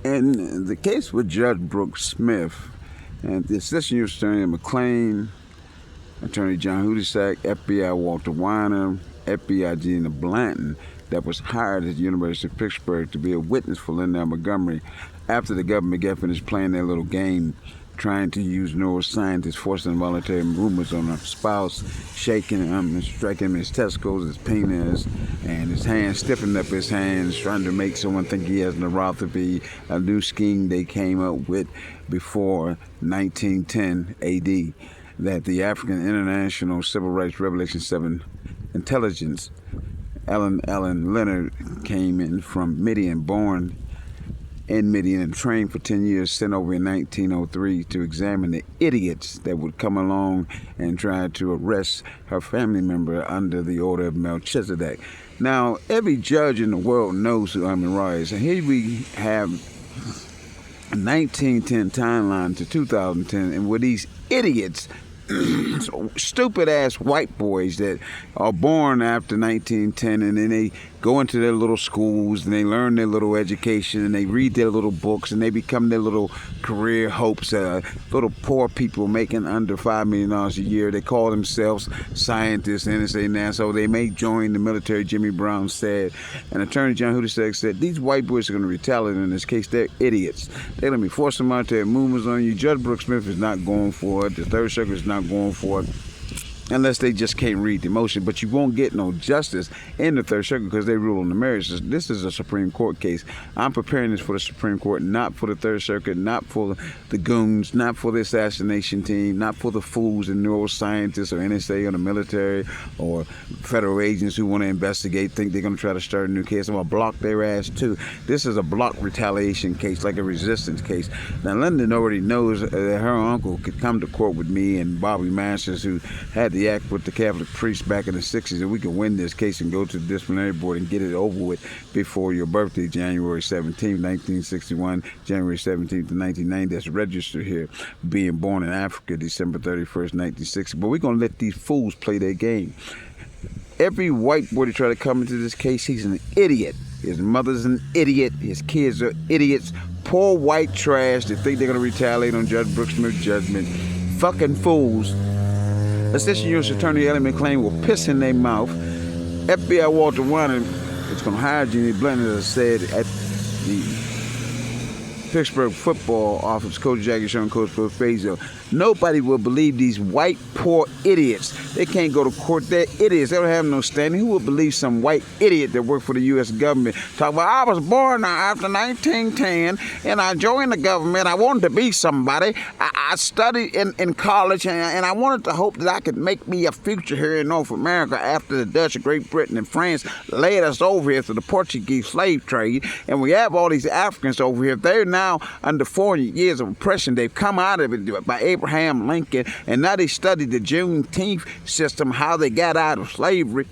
In the case with Judge Brooks Smith and the Assistant U.S. Attorney McLean, Attorney John Hudisak, FBI Walter Weiner, FBI Gina Blanton, that was hired at the University of Pittsburgh to be a witness for Linda Montgomery after the government got finished playing their little game, trying to use neuroscientists forcing involuntary movements on her spouse, shaking him and striking him in his testicles, his penis, and his hands, stiffening up his hands, trying to make someone think he has neuropathy, a new scheme they came up with before 1910 AD, that the African International Civil Rights Revelation 7 intelligence, Ellen Leonard, came in from Midian, born in Midian and trained for 10 years, sent over in 1903 to examine the idiots that would come along and try to arrest her family member under the order of Melchizedek. Now, every judge in the world knows who Amin Ra is. And here we have a 1910 timeline to 2010, and with these idiots, stupid ass white boys that are born after 1910, and then they go into their little schools and they learn their little education and they read their little books and they become their little career hopes. Little poor people making under $5 million a year. They call themselves scientists, NSA, NASA. They may join the military, Jimmy Brown said. And Attorney John Hudisak said these white boys are going to retaliate in this case. They're idiots. They're going to be forcing monetary movements on you. Judge Brooks Smith is not going for it. The Third Circuit is not going for it, unless they just can't read the motion. But you won't get no justice in the Third Circuit because they rule on the merits. This is a Supreme Court case. I'm preparing this for the Supreme Court, not for the Third Circuit, not for the goons, not for the assassination team, not for the fools and neuroscientists or NSA or the military or federal agents who want to investigate, think they're going to try to start a new case. I'm going to block their ass too. This is a block retaliation case, like a resistance case. Now, London already knows that her uncle could come to court with me and Bobby Masters, who had the act with the Catholic priests back in the 60s, and we can win this case and go to the disciplinary board and get it over with before your birthday, January 17, 1961, January 17th, 1990. That's registered here, being born in Africa, December 31st, 1960. But we're going to let these fools play their game. Every white boy that try to come into this case, he's an idiot. His mother's an idiot. His kids are idiots. Poor white trash that think they're going to retaliate on Judge Brooks Smith's judgment. Fucking fools. Assistant U.S. Attorney Ellie McLean will piss in their mouth. FBI Walter Weiner is going to hire Jeannie Blanton, as I said, at the Pittsburgh football office, Coach Jackie Sean, Coach Bill Fazo. Nobody will believe these white, poor idiots. They can't go to court. They're idiots. They don't have no standing. Who would believe some white idiot that worked for the U.S. government talk about, I was born after 1910 and I joined the government. I wanted to be somebody. I studied in college and I wanted to hope that I could make me a future here in North America after the Dutch, Great Britain, and France laid us over here through the Portuguese slave trade. And we have all these Africans over here. They're now under 40 years of oppression. They've come out of it by Abraham Lincoln, and now they study the Juneteenth system, how they got out of slavery.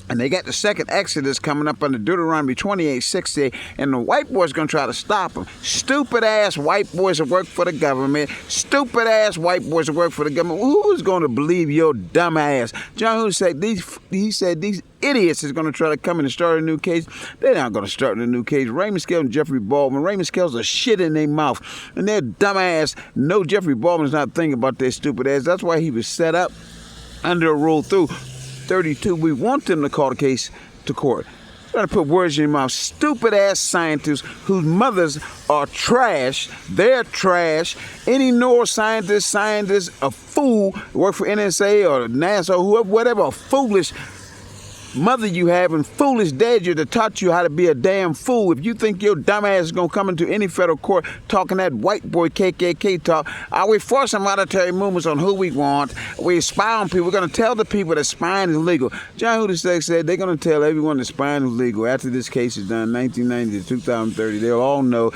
And they got the second Exodus coming up under Deuteronomy 28:60, and the white boys going to try to stop them. Stupid-ass white boys that work for the government. Stupid-ass white boys that work for the government. Who's going to believe your dumb ass? John Hughes said these idiots is going to try to come in and start a new case. They're not going to start a new case. Raymond Scales and Jeffrey Baldwin. Raymond Scales are shit in their mouth. And their dumb ass, no, Jeffrey Baldwin's not thinking about their stupid ass. That's why he was set up under a rule through 32. We want them to call the case to court. Trying to put words in your mouth. Stupid ass scientists whose mothers are trash. They're trash. Any neuroscientist, scientist, a fool, work for NSA or NASA or whoever, whatever, a foolish mother you have and foolish dad you that taught you how to be a damn fool. If you think your dumb ass is going to come into any federal court talking that white boy KKK talk, we forcing monetary movements on who we want. We spy on people. We're going to tell the people that spying is legal. John Hudisak said they're going to tell everyone that spying is legal. After this case is done, 1990 to 2030, they'll all know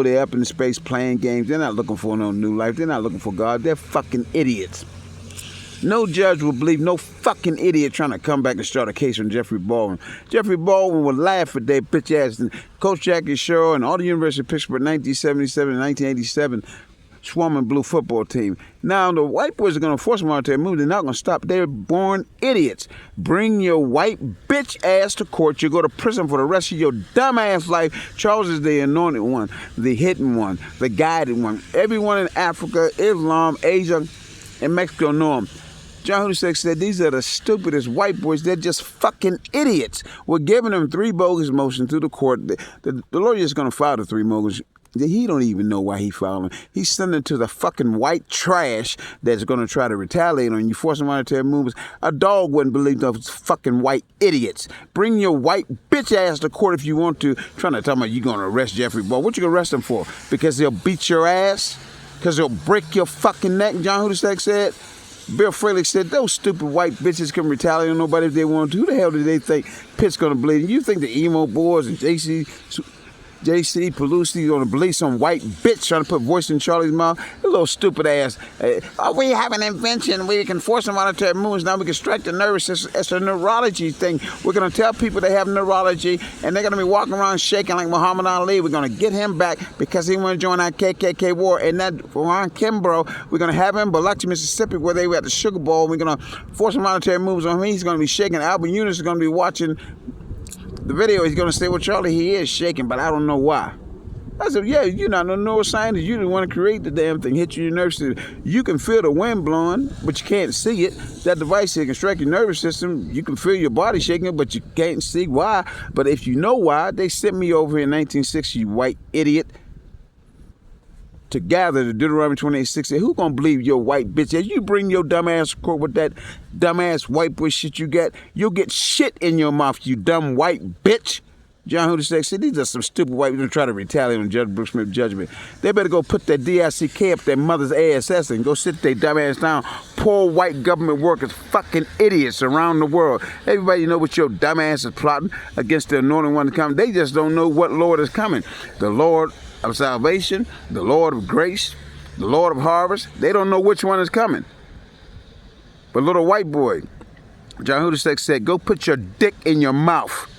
they're up in space playing games. They're not looking for no new life. They're not looking for God. They're fucking idiots. No judge will believe no fucking idiot trying to come back and start a case on Jeffrey Baldwin. Jeffrey Baldwin would laugh at their bitch ass. And Coach Jackie Sherrill and all the University of Pittsburgh, 1977 and 1987, swarming blue football team. Now, the white boys are going to force them out there move. They're not going to stop. They're born idiots. Bring your white bitch ass to court. You go to prison for the rest of your dumb ass life. Charles is the anointed one, the hidden one, the guided one. Everyone in Africa, Islam, Asia, and Mexico know him. John Husek said these are the stupidest white boys. They're just fucking idiots. We're giving them 3 bogus motions through the court. The lawyer is going to file the 3 bogus. He don't even know why he filed them. He's sending it to the fucking white trash that's going to try to retaliate on you, force them out of their movements. A dog wouldn't believe those fucking white idiots. Bring your white bitch ass to court if you want to. Trying to tell me you're going to arrest Jeffrey Ball. What you going to arrest him for? Because he'll beat your ass? Because he'll break your fucking neck, John Husek said? Bill Frelick said those stupid white bitches can retaliate on nobody if they want to. Who the hell do they think Pitt's going to bleed? You think the emo boys and JC Pelosi going to believe some white bitch trying to put voice in Charlie's mouth? A little stupid ass. We have an invention. We can force them out of their moves. Now we can strike the nervous system. It's a neurology thing. We're going to tell people they have neurology, and they're going to be walking around shaking like Muhammad Ali. We're going to get him back because he want to join our KKK war. And that Ron Kimbrough, we're going to have him in Biloxi, Mississippi, where they were at the Sugar Bowl. We're going to force him out of their moves on him. He's going to be shaking. Albert Eunice is going to be watching the video. He's going to say, well, Charlie, he is shaking, but I don't know why. I said, yeah, you're not no neuroscientist. You didn't want to create the damn thing, hit your nervous system. You can feel the wind blowing, but you can't see it. That device here can strike your nervous system. You can feel your body shaking, but you can't see why. But if you know why, they sent me over in 1960, you white idiot, to gather the Deuteronomy 28:6. Who gonna believe your white bitch? As you bring your dumb ass to court with that dumb ass white boy shit you got, you'll get shit in your mouth, you dumb white bitch. John Husek said these are some stupid white people trying to retaliate on Judge Brooks Smith's judgment. They better go put that DICK up their mother's ass and go sit their dumb ass down. Poor white government workers, fucking idiots around the world. Everybody know what your dumb ass is plotting against the anointed one to come. They just don't know what Lord is coming. The Lord of salvation, the Lord of grace, the Lord of harvest. They don't know which one is coming. But little white boy, John Husek said, go put your dick in your mouth.